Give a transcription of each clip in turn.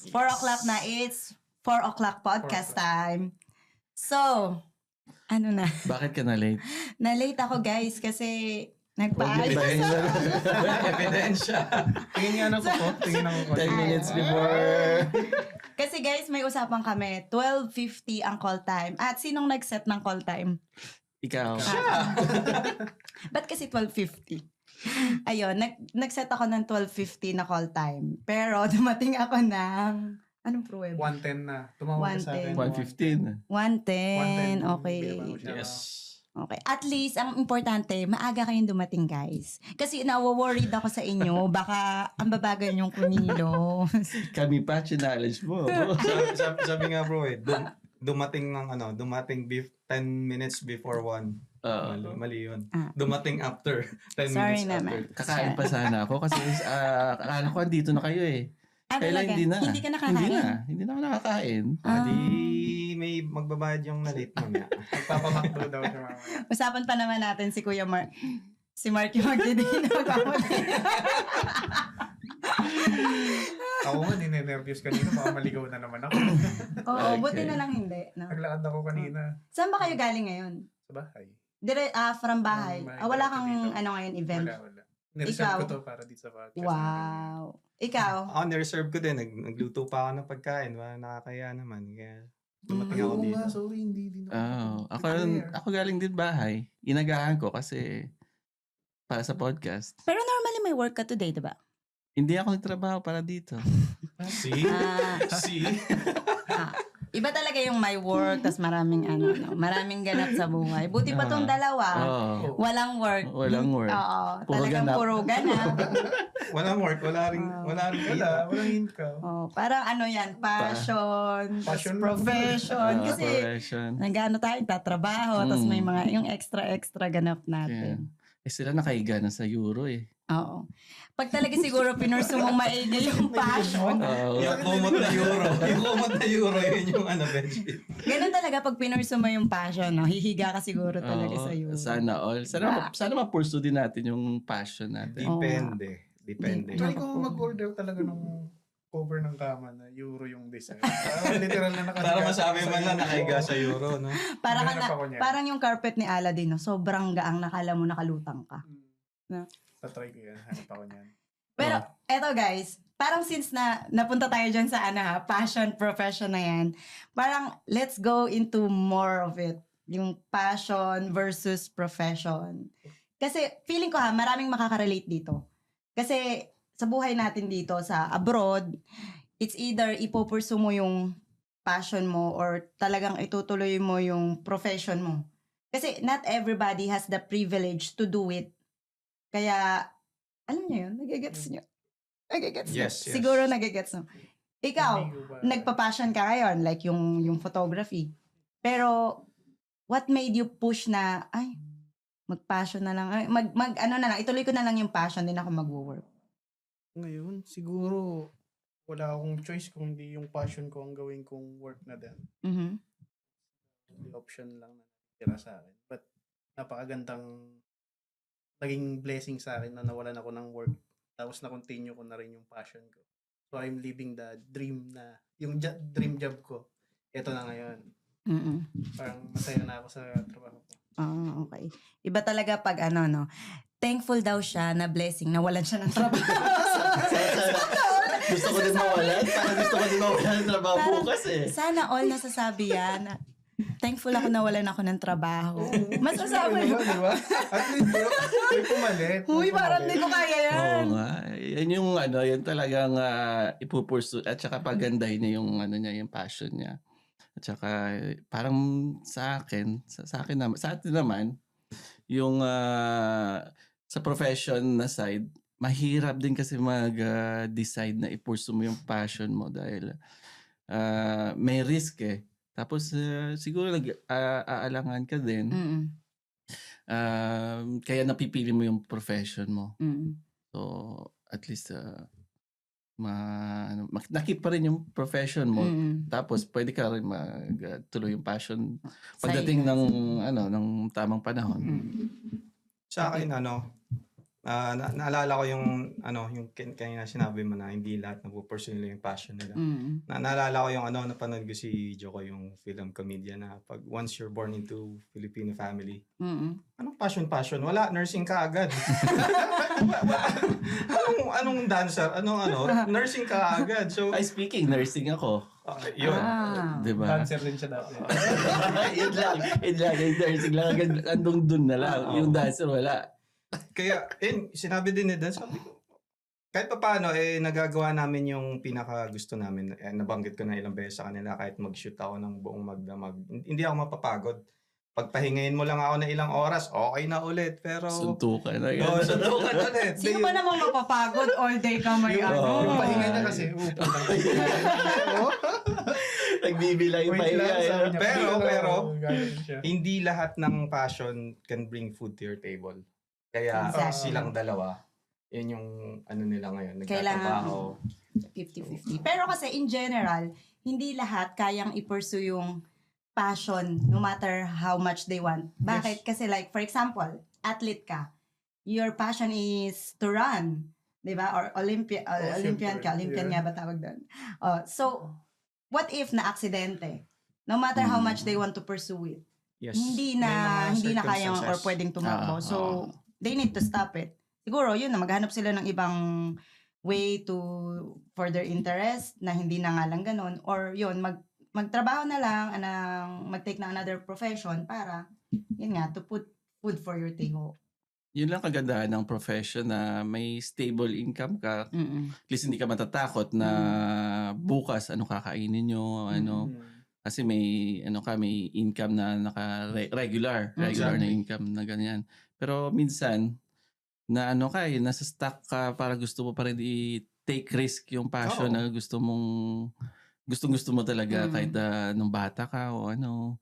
4 o'clock na. It's 4 o'clock podcast time. So, ano na? Bakit ka na late? Na-late ako guys kasi nagpaayos ako. Ebidensya. Tingin nga ng ko. Tingin ng ko. 10 minutes before. Kasi guys, may usapan kami. 12:50 ang call time. At sinong nag-set ng call time? Ikaw. Ba't kasi 12:50? Ayun, nag-set ako ng 12:50 na call time. Pero dumating ako ng... Anong pruweba? 110 na. Tumawag ka sa akin. 1:15. 1:10. Okay. Yes. Okay. At least, ang importante, maaga kayong dumating, guys. Kasi nawa-worried ako sa inyo. Baka ang babagal yung kumilo. Kami pa, challenge mo. sabi nga bro dumating 10 minutes before 1. Mali yun. Dumating after 10 Sorry minutes naman. after. Kakain pa sana ako kasi akala ko andito na kayo eh. Kailan talaga? hindi na. Hindi ka nakakain? Hindi na ako nakakain. Di may magbabayad yung na-late mamaya. Magpapamakdo daw siya mamaya. Usapan pa naman natin si Kuya Mark. Si Mark yung magdidin na magpapamakdo. Ako nga, ninenervyos kanina. Baka maligaw na naman ako. Oo, Okay. buti na lang hindi. No? Naglakad ako kanina Saan ba kayo galing ngayon? sa bahay. From bahay. From bahay. Wala kang Dito. ngayon event? Wala. Nireserve Ikaw? ko to para dito sa podcast. Wow. Ikaw? Ako, nireserve ko din. Nagluto pa ako ng pagkain. Nakakaya naman. Kaya dumating ako Oo dito. nga, sorry, hindi din Ako galing din bahay. Inagahan ko kasi para sa podcast. Pero normally may work ka today, diba? Hindi ako nagtrabaho para dito. See? See? Iba talaga yung may work, tas maraming maraming ganap sa buhay. Buti pa tong dalawa. Oo. Walang work. Walang work. Oo. Puro Talagang ganap. puro ganap. Walang work. Wala rin Wala, walang income. Oh, parang yan, passion, tas Passion lang. profession. Kasi Profession. nag-ano tayo, tatrabaho, tas may mga, yung extra ganap Yeah. natin. Sila nakahiga na sa Euro eh. Oo. Pag talaga siguro pinurso mong maigi yung passion, Yung kumot na euro. Yung kumot na euro, yun yung benefit. ganun talaga pag pinurso mo yung passion, no? Hihiga ka siguro talaga Oo, sa iyo. Sana all. Sana ma-pursue din natin yung passion natin. Depende. Try ko mag-order talaga ng cover ng kama na euro yung design. Literal na nakahiga. Para masabi sa man lang euro. nakahiga sa euro, no? Hanap ako niyan. Parang yung carpet ni Aladdin, no? Sobrang gaang, nakala mo nakalutang ka. No? Tatry ko yan. Hanap ako niyan. Pero, eto guys, parang since napunta tayo dyan sa passion, profession na yan, parang let's go into more of it. Yung passion versus profession. Kasi feeling ko maraming makaka-relate dito. Kasi sa buhay natin dito sa abroad, it's either ipopursue mo yung passion mo or talagang itutuloy mo yung profession mo. Kasi not everybody has the privilege to do it. Kaya, alam niyo yun? Nagigets niyo? Nagigets niyo? Yes. Siguro nagigets niyo. Ikaw, Hindi ko ba- nagpa-passion ka ngayon, like yung photography. Pero, what made you push na, mag-passion na lang, ituloy ko na lang yung passion, din ako mag-work. Ngayon, siguro, wala akong choice kung hindi yung passion ko ang gawin kong work na din. Mhm. The option lang na tira sa akin. But, napakagandang naging blessing sa akin na nawalan ako ng work. Tapos na-continue ko na rin yung passion ko. So, I'm living the dream na, yung dream job ko. Ito na ngayon. Mhm. Parang masaya na ako sa trabaho ko. Okay. Iba talaga pag no. Thankful daw siya na blessing na walan siya ng trabaho. Gusto ko din mawalan. Parang gusto ko din mawalan ng trabaho bukas eh. Sana all nasasabi yan. Thankful ako na walan ako ng trabaho. Masasabi mo. Di ba? At least, may pumalit. Uy, parang di ko kaya yan. Oo nga. Yan yung yan talagang ipupursu at saka pagandahin niya yung yung passion niya. At saka parang sa akin naman yung sa profession na side, mahirap din kasi mag-decide na ipursu mo yung passion mo dahil may risk eh. Tapos siguro aalangan ka din. Mm-mm. Kaya napipili mo yung profession mo. Mm-mm. So, at least nakip pa rin yung profession mo. Mm-mm. Tapos pwede ka rin magtuloy yung passion pagdating ng ng tamang panahon. Mm-mm. Sa akin, Naalala ko yung kanina sinabi mo na hindi lahat napupursue nila yung passion nila. Naalala ko yung napanood ko si Joko, yung film comedian na pag once you're born into Filipino family, anong passion? Wala, nursing ka agad. anong dancer? Nursing ka agad. So, Ay, speaking, nursing ako. yun. Diba? Dancer din siya dati. Yun lang. Yung nursing lang. Andong dun na lang. Oo. Yung dancer, wala. Kaya, sinabi din ni Dan, sabi ko, kahit pa paano, nagagawa namin yung pinaka gusto namin. Nabanggit ko na ilang beses sa kanila, kahit mag-shoot ako ng buong magdamag. Hindi ako mapapagod. Pagpahingayin mo lang ako na ilang oras, okay na ulit. Pero, Suntukan na yan. suntukan ulit. Sino ba namang mapapagod all day ka may Oo. Yung pahinga niya kasi, upo lang. Nagbibilang yung Wait lang, pahinga. sabi niya. Pero, gagawin siya. hindi lahat ng passion can bring food to your table. Kaya Exactly. silang dalawa, yun yung nila ngayon, Kailangan- nagtatrabaho. 50-50. Pero kasi in general, hindi lahat kayang i-pursue yung passion no matter how much they want. Bakit? Kasi like, for example, athlete ka. Your passion is to run. Diba? Or Olympian syempre. ka. Olympian Yeah. nga ba tawag doon? So, what if na-aksidente? No matter how much they want to pursue it. Yes. Hindi May na mga kayang or circumstances. pwedeng tumakbo. So, Oo. they need to stop it. Siguro, yun na, maghanap sila ng ibang way to further interest na hindi na nga lang ganun. Or yun, magtrabaho na lang, mag-take na another profession para, yun nga, to put food for your table. Yun lang kagandahan ng profession na may stable income ka. At least hindi ka matatakot na bukas ano kakainin nyo, kasi may may income na regular na Exactly. income na ganyan. Pero minsan na nasa stuck ka para gusto mo pa rin i-take risk yung passion Oo. na gusto mo talaga kahit nung bata ka o ano.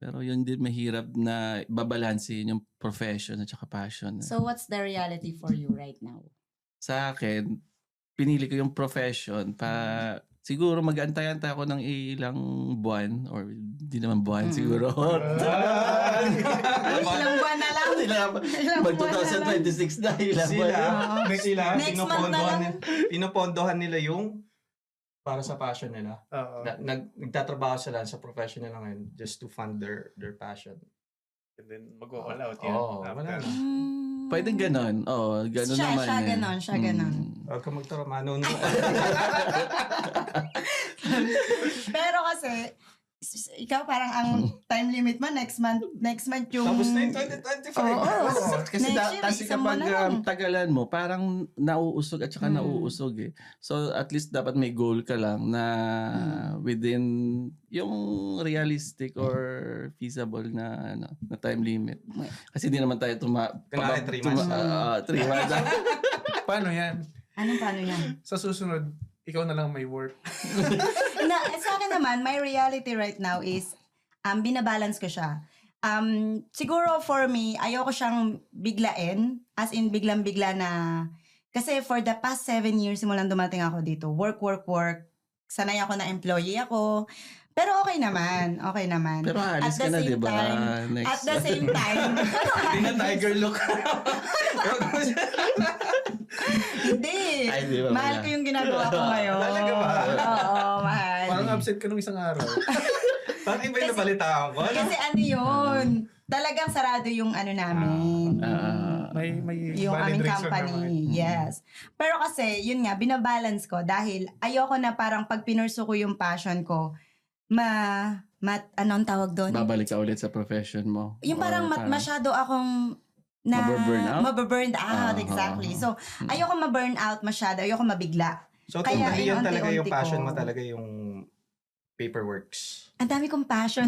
Pero yun din mahirap na babalansin yung profession at saka passion. So, what's the reality for you right now? Sa akin, pinili ko yung profession siguro mag-antay-antay ako ng ilang buwan or di naman buwan siguro. Ilang buwan na lang. Ilang Mag buwan na lang. 2026 na ilang buwan. Sila, Next month na lang. pinopondohan nila yung para sa passion nila. Oo. Nagtatrabaho sila sa profession nila ngayon just to fund their passion. And then, mag-all out yan. Oo, wala na. Pwede ganon. Oo, ganon naman. Siya ganon. Huwag ka magturo, manunod. Pero kasi, ikaw parang ang time limit mo next month yung... Tapos na yung 2025. Oo. Kasi, Next year, kasi isang buwan kapag na lang. tagalan mo, parang nauusog at saka nauusog eh. So at least dapat may goal ka lang na within yung realistic or feasible na na time limit. Kasi di naman tayo Kunwari, 3 months. 3 months. Paano yan? Paano yan? Sa susunod, ikaw na lang may work. Sa akin naman, my reality right now is, binabalance ko siya. Siguro for me, ayoko siyang biglain, as in biglang-bigla na, kasi for the past 7 years, simulan dumating ako dito, work. Sanay ako na employee ako. Pero okay naman. Pero alis ka na, di ba? At the same time, Hindi na tiger look. hindi. Ay, di ba Mahal wala? ko yung ginagawa ko ngayon. Talaga ba? Oo, mahal. Parang absent ka nung isang araw. Parang iba yung nabalitaan ko. Kasi ano yun, talagang sarado yung ano namin. May Yung valid aming reason company. naman. Yes. Pero kasi, yun nga, binabalance ko dahil ayoko na parang pag pinursu ko yung passion ko, anong tawag doon? Babalik ka ulit sa profession mo. Yung parang Or masyado akong mababurn out, exactly. So, ayoko ma-burn out masyado, ayoko mabigla. So, Kaya totally yan talaga yung unti-unti passion ko. mo talaga yung paperworks. Ang dami kong passion.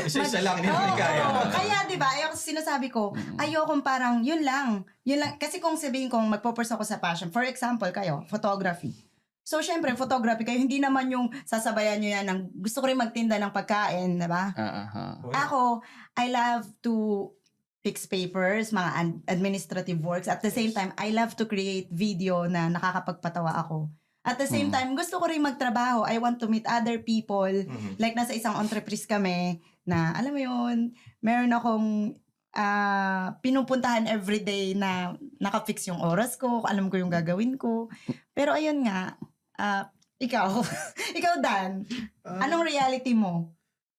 Isa lang, hindi mo kaya. Kaya, di ba, ayoko sinasabi ko, ayokong parang, yun lang. Kasi kung sabihin kong magpo-pursue ako sa passion, for example, kayo, photography. So, syempre, photography kayo, hindi naman yung sasabayan nyo yan ng gusto ko rin magtinda ng pagkain, di ba? Ako, I love to fix papers, mga administrative works. At the same time, I love to create video na nakakapagpatawa ako. At the same time, gusto ko rin magtrabaho. I want to meet other people. Like, nasa isang entreprise kami na, alam mo yun, meron akong pinupuntahan everyday na nakafix yung oras ko, alam ko yung gagawin ko. Pero ayun nga, ikaw, ikaw Dan, anong reality mo?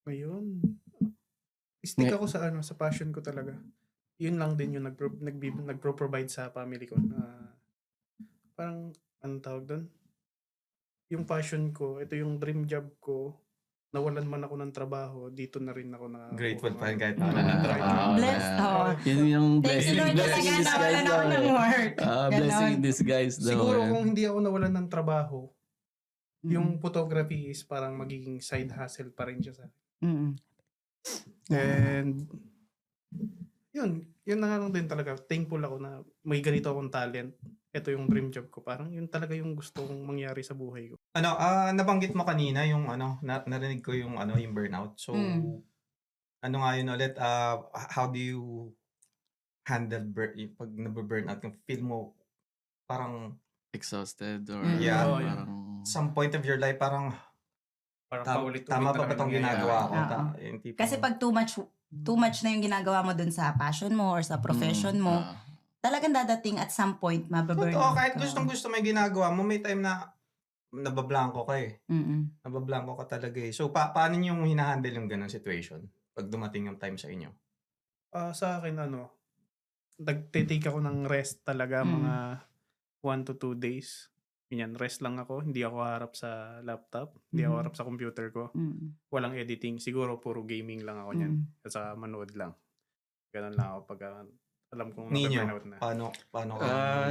Ngayon, stick ako sa sa passion ko talaga. Yun lang din yung nagpro-provide sa family ko na parang anong tawag doon? Yung passion ko, ito yung dream job ko. Nawalan man ako ng trabaho, dito na rin ako na Grateful pa rin kahit wala ng trabaho. Blessed, oh. Yun yung Thank you blessing. Lord Blessing talaga in na wala disguise na ako daw. ng work. Blessing in Ganon. disguise daw. Siguro eh. kung hindi ako nawalan ng trabaho, yung photography is parang magiging side hustle pa rin siya sa akin. Mm. And yun na nga lang din talaga. Thankful ako na may ganito akong talent. Ito yung dream job ko. Parang yun talaga yung gusto kong mangyari sa buhay ko. Nabanggit mo kanina yung narinig ko yung yung burnout. So, ano nga yun ulit, how do you handle pag nabe-burnout kang feel mo parang Exhausted or Yeah. parang some point of your life parang Parang paulit-ulit tama na pa ba lang itong nangyayari. ginagawa ko? Oo. Yung tipong- Kasi pag too much na yung ginagawa mo dun sa passion mo or sa profession mo, talagang dadating at some point mababurn Totoo, out kahit ka. gustong-gusto may ginagawa mo, may time na nabablanko ka eh. Mm-mm. Nabablanko ka talaga eh. So, paano niyo yung hinahandle yung ganong situation pag dumating yung time sa inyo? Sa akin, nagtitake ako ng rest talaga mga 1 to 2 days. Ganyan, rest lang ako. Hindi ako harap sa laptop. Hindi ako Mhm. harap sa computer ko. Mm. Walang editing. Siguro puro gaming lang ako niyan. At saka manood lang. Ganun lang ako pag alam kong Ninyo, nape-burnout na. paano ka?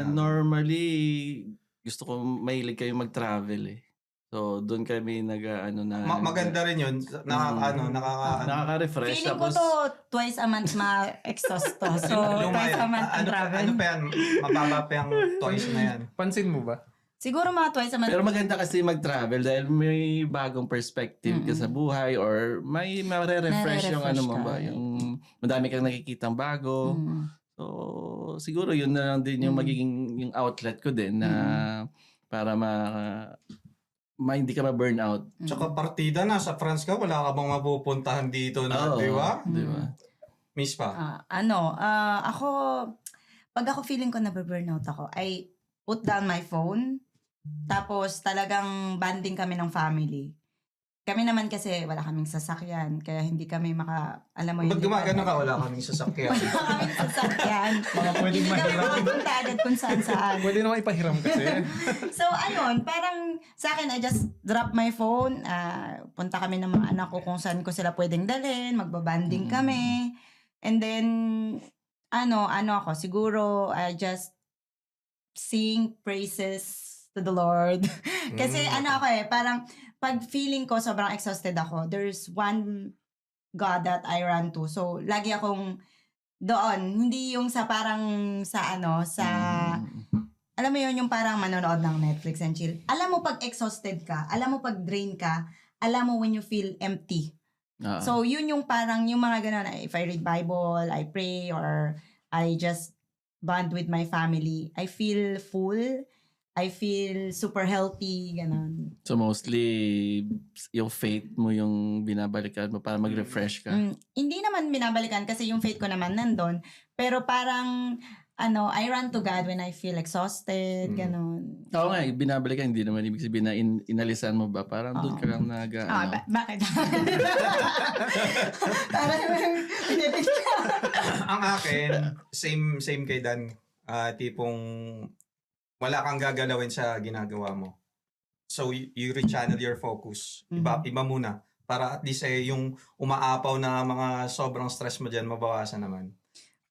Normally, gusto ko mahilig kayo mag-travel eh. So, doon kami Maganda rin yun. Nakaka-refresh. Feeling ko to twice a month ma-exhaust to. So, twice a month ang travel. Ano pa yan? Mababa pa yung twice na yan. Pansin mo ba? Siguro mga twice a month. Pero maganda kasi mag-travel dahil may bagong perspective ka sa buhay or may mare-refresh yung Nare-refresh mo ka. ba, yung madami kang nakikitang bago. Mm. So, siguro yun na lang din yung magiging yung outlet ko din na para hindi ka ma-burnout. Tsaka partida na sa France ka, wala ka bang mapupuntahan dito na, Oo, di ba? Di ba? Miss pa. Ako, pag ako feeling ko na-burnout ako, I put down my phone, tapos talagang banding kami ng family. Kami naman kasi wala kaming sasakyan, kaya hindi kami alam mo Ba't gumagano ka? Wala kaming sasakyan. Wala kaming sasakyan. Mga pwedeng Hindi kami mahiram. makapunta agad kung saan. Pwede naman ipahiram kasi. So, ayun, parang sa akin, I just drop my phone. Punta kami ng mga anak ko kung saan ko sila pwedeng dalhin. Magbabanding kami. And then, ako, siguro, I just sing praises to the Lord. Kasi parang pag feeling ko sobrang exhausted ako, there's one God that I run to. So, lagi akong doon. Hindi yung sa parang alam mo yun, yung parang manonood ng Netflix and chill. Alam mo pag exhausted ka, alam mo pag drain ka, alam mo when you feel empty. So, yun yung parang, yung mga ganun, if I read Bible, I pray, or I just bond with my family, I feel full, I feel super healthy, ganun. So, mostly, yung faith mo yung binabalikan mo para mag-refresh ka. Hindi naman binabalikan kasi yung faith ko naman nandun. Pero parang, I run to God when I feel exhausted, ganun. Oo nga, binabalikan. Hindi naman ibig sabihin na inalisan mo ba? Parang doon ka lang Bakit? Parang, Ang akin, same kay Dan. Tipong wala kang gagalawin sa ginagawa mo. So, you rechannel your focus. Iba muna. Para at least yung umaapaw na mga sobrang stress mo dyan, mabawasan naman.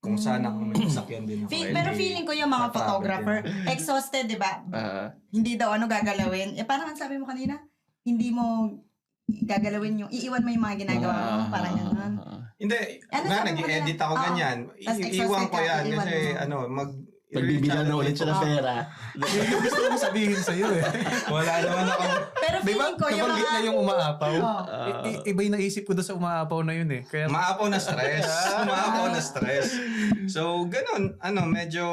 Kung sana kung may sasakyan din ako. Pero feeling ko yung mga Sa travel photographer, exhausted, di ba? Hindi daw gagalawin. Parang ang sabi mo kanina, hindi mo gagalawin iiwan mo yung mga ginagawa mo. Parang gano'n. Hindi, nag-edit ako ganyan. Iiwan ko yan kasi magbibilang na ulit siya ng pera. Yung gusto ko sabihin sa'yo eh. Wala naman ako. Pero Diba? feeling ko yung Nabanggit mga... na yung umaapaw. Oh. Iba yung naisip ko doon sa umaapaw na yun eh. Kaya Maapaw na stress. Maapaw na stress. So, ganun. Medyo...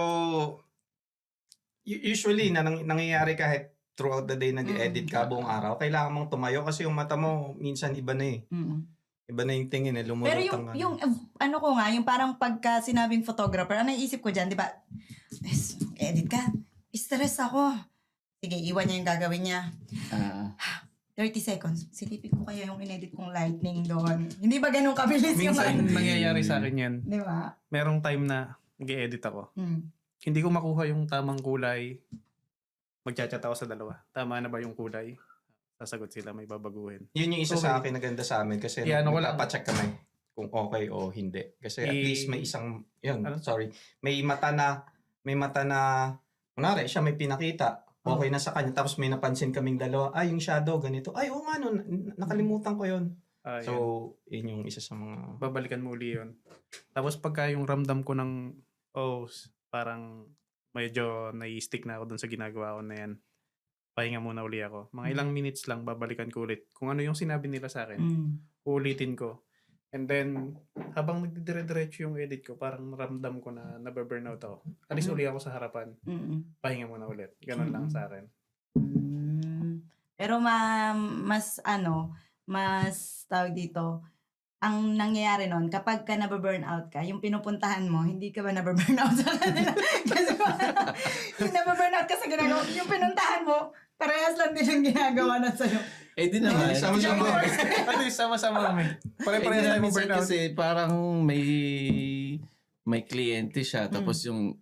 Usually, nangyayari kahit throughout the day nag-edit ka buong araw, kailangan mong tumayo kasi yung mata mo minsan iba na eh. Iba na yung tingin eh, Pero lumulutang ka. yung ano ko nga, yung parang pagka sinabing photographer, ang naisip ko dyan, di ba? Edit ka. Stress ako. Sige, iwan niya yung gagawin niya. Ah, 30 seconds. Silipin ko kaya yung inedit kong lightning doon. Hindi ba ganun kabilis yung Minsan ano? nangyayari sa akin yan. Di ba? Merong time na nag-edit ako. Hmm. Hindi ko makuha yung tamang kulay. Magchat-chat ako sa dalawa. Tama na ba yung kulay? Sasagot sila, may babaguhin. Yun yung isa Okay. sa akin na ganda sa amin kasi Yeah, ano ko lang. nagpapacheck kami kung okay o hindi. Kasi at least may isang, yun, Ano? sorry, may mata na, kunwari, siya may pinakita, okay na sa kanya, tapos may napansin kaming dalawa, yung shadow, ganito. Ay, oo nga, no, nakalimutan ko yun. So, yun yung isa sa mga, babalikan mo uli yun. Tapos pagka yung ramdam ko ng, parang medyo nai-stick na ako dun sa ginagawa ko na yan, pahinga muna uli ako. Mga ilang minutes lang, babalikan ko ulit. Kung ano yung sinabi nila sa akin, uulitin ko. And then, habang nagdidire-diretso yung edit ko, parang ramdam ko na nababurnout ako. Alis uli ako sa harapan, pahinga muna ulit. Ganun lang sa akin. Pero mas tawag dito, ang nangyayari nun, kapag ka nababurnout ka, yung pinupuntahan mo, hindi ka ba nababurnout sa kanila? Kasi yung nababurnout ka sa ginagawa, yung pinuntahan mo, parehas lang din ang ginagawa na sa'yo. di naman. sama-sama. At least sama-sama kami. Pare-parehas Hindi tayo naman minsan burnout. kasi parang may kliyente siya tapos yung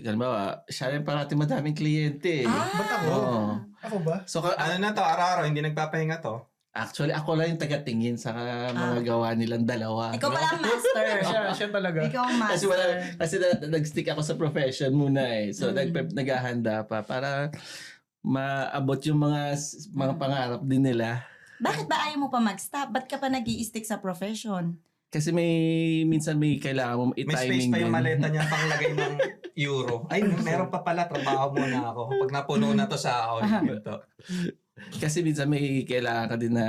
halimbawa, siya rin parati madaming kliyente. Ba't ako? Oo. Ako ba? So Ano na to, araw-araw, hindi nagpapahinga to. actually ako lang yung taga-tingin sa mga gawa nilang dalawa. Ikaw pala ang master. Siya talaga. Ikaw ang Kasi master. nag-stick ako sa profession muna eh. So naghahanda pa para maabot yung mga pangarap din nila. Bakit ba ayaw mo pa mag-stop? Ba't ka pa nag-i-stick sa profession? Kasi minsan may kailangan mo May space i-timing pa yung din. maleta niya pang lagay ng euro. Ay, meron pa pala, trabaho muna ako. Pag napuno na to sa ako, ito. Kasi minsan may kailangan ka din na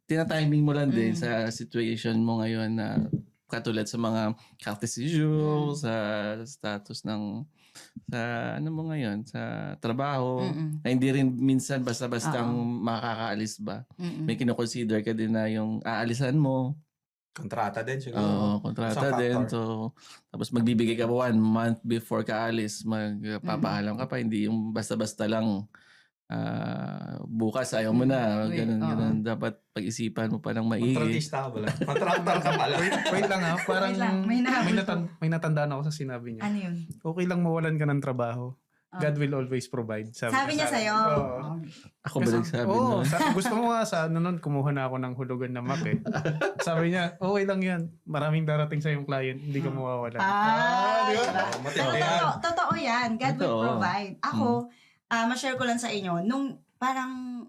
tinatiming mo lang din sa situation mo ngayon na katulad sa mga carte séjour, sa status ng sa ano mo ngayon, sa trabaho. Na hindi rin minsan basta-bastang makakaalis ba. May kinoconsider ka din na yung aalisan mo. Kontrata din siguro. Oo, kontrata Isang din. factor. So, tapos magbibigay ka 1 month before ka alis, magpapaalam ka pa. Hindi yung basta-basta lang bukas ayaw mo na. Ganun. Dapat pag-isipan mo pa ng maigi. Kontratista ka pala. Contractor ka pala. Wait lang ha. Parang Wait lang, may may natandaan ako sa sinabi niya. Ano yun? Okay lang mawalan ka ng trabaho. God will always provide. Sabi niya sa'yo. Oo. Ako ba nagsabi Oo, nun? gusto mo nga sa nun, kumuha na ako ng hulugan na Mac eh. Sabi niya, okay lang yan. Maraming darating sa yung client, hindi ka mawawala. Di ba? Oh, matindi yan. Totoo yan. God will Totoo. provide. Ako, ma-share ko lang sa inyo, nung parang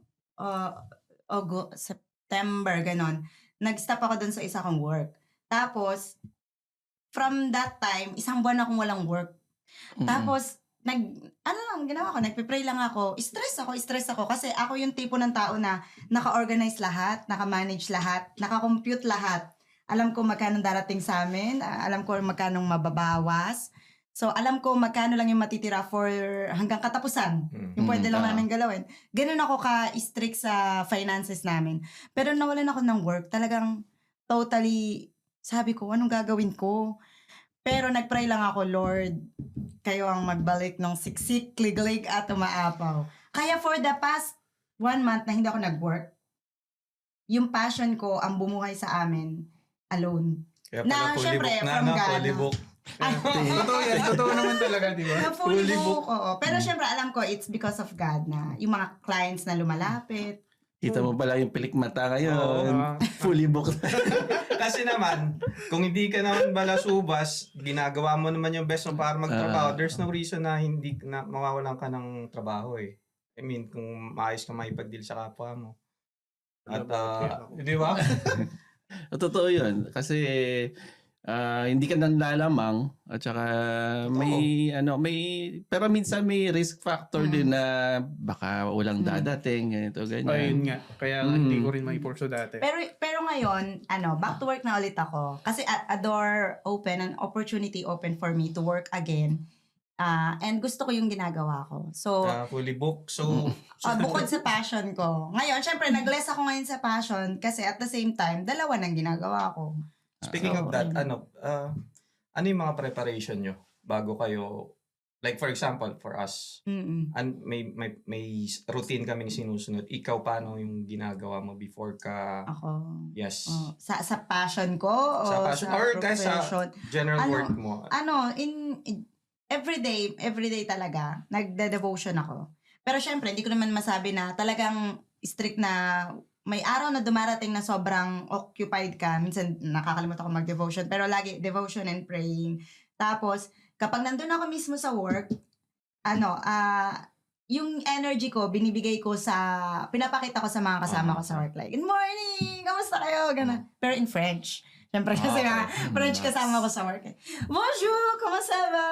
September, ganon, nag-stop ako dun sa isa kong work. Tapos, from that time, 1 buwan akong walang work. Tapos, ginawa ko, nagpe-pray lang ako. Stress ako kasi ako yung tipo ng tao na naka-organize lahat, naka-manage lahat, naka-compute lahat. Alam ko magkano darating sa amin, alam ko magkano mababawas. So, alam ko magkano lang yung matitira for hanggang katapusan. Yung pwede lang namin galawin. Ganun ako ka-strict sa finances namin. Pero nawalan ako ng work. Talagang totally, sabi ko, anong gagawin ko? Pero nag-pray lang ako, Lord, kayo ang magbalik ng siksik, kliglig at umaapaw. Kaya for the past 1 month na hindi ako nag-work, yung passion ko ang bumuhay sa amin alone. Kaya Na, pala fully syempre, book na, from no? God, Fully no? book. Totoo yan. Totoo naman talaga, di ba? Na fully book, oo. Pero syempre, alam ko, it's because of God na yung mga clients na lumalapit. Kita mo pala yung pilik mata ngayon. Oo. Fully booked. Kasi naman, kung hindi ka naman balasubas, ginagawa mo naman yung best mo para magtrabaho, there's no reason na hindi na mawawalan ka ng trabaho eh. I mean, kung maayos ka maipag-deal sa kapwa mo. At, di ba? Totoo yun. Kasi hindi ka nang lalamang at saka pero minsan may risk factor din na baka walang dadating, ganito, ganyan. Ayun nga. Kaya hindi ko rin maipurso dati. Pero ngayon, back to work na ulit ako. Kasi a door open, an opportunity open for me to work again And gusto ko yung ginagawa ko. So, Fully booked. So, bukod sa passion ko. Ngayon, syempre, nag-less ako ngayon sa passion kasi at the same time, dalawa nang ginagawa ko. speaking So, of that, ayun. ano yung mga preparation nyo bago kayo, like for example, for us, Mm-mm. may routine kami sinusunod. Ikaw, paano yung ginagawa mo before ka, Ako. yes, Sa passion ko o Sa passion, sa or kahit sa profession? general Ano, work mo? Everyday talaga, nagde-devotion ako. Pero syempre, hindi ko naman masabi na talagang strict na may araw na dumarating na sobrang occupied ka. Minsan nakakalimutan ako mag-devotion. Pero lagi, devotion and praying. Tapos, kapag nandun ako mismo sa work, yung energy ko, binibigay ko pinapakita ko sa mga kasama ko sa work. Like, good morning! Kamusta kayo? Ganun. Pero in French. Siyempre kasi Okay. mga French kasama ko sa work. Bonjour! Kamusta ba?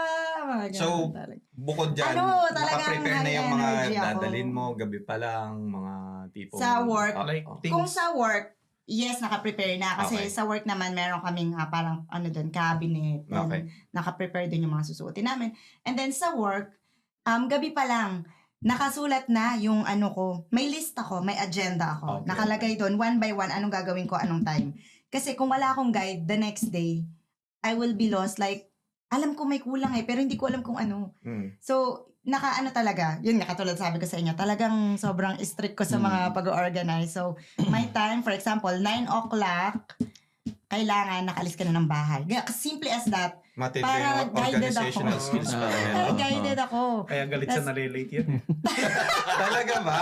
Mga ganun So, talaga. Bukod dyan, talagang nakaprepare na yung mga high energy ako. dadalhin mo, gabi pa lang, mga tipo. Sa work, Like, things, Kung sa work, yes, naka-prepare na. Kasi Okay. sa work naman, meron kaming parang cabinet. Then, Okay. naka-prepare din yung mga susuotin namin. And then sa work, gabi pa lang, nakasulat na yung ko. May list ako, may agenda ako. Okay. Nakalagay doon, one by one, anong gagawin ko, anong time. Kasi kung wala akong guide, the next day, I will be lost. Like, alam ko may kulang pero hindi ko alam kung ano. So, talaga, yun nga, katulad sabi ko sa inyo, talagang sobrang strict ko sa mga pag-organize. So, my time, for example, 9 o'clock, kailangan nakalis ka na ng bahay. Simple as that. Matindi Para yung guided organizational ako. skills pa rin. Guided ako. kaya galit siya nalilate yan. Talaga ba?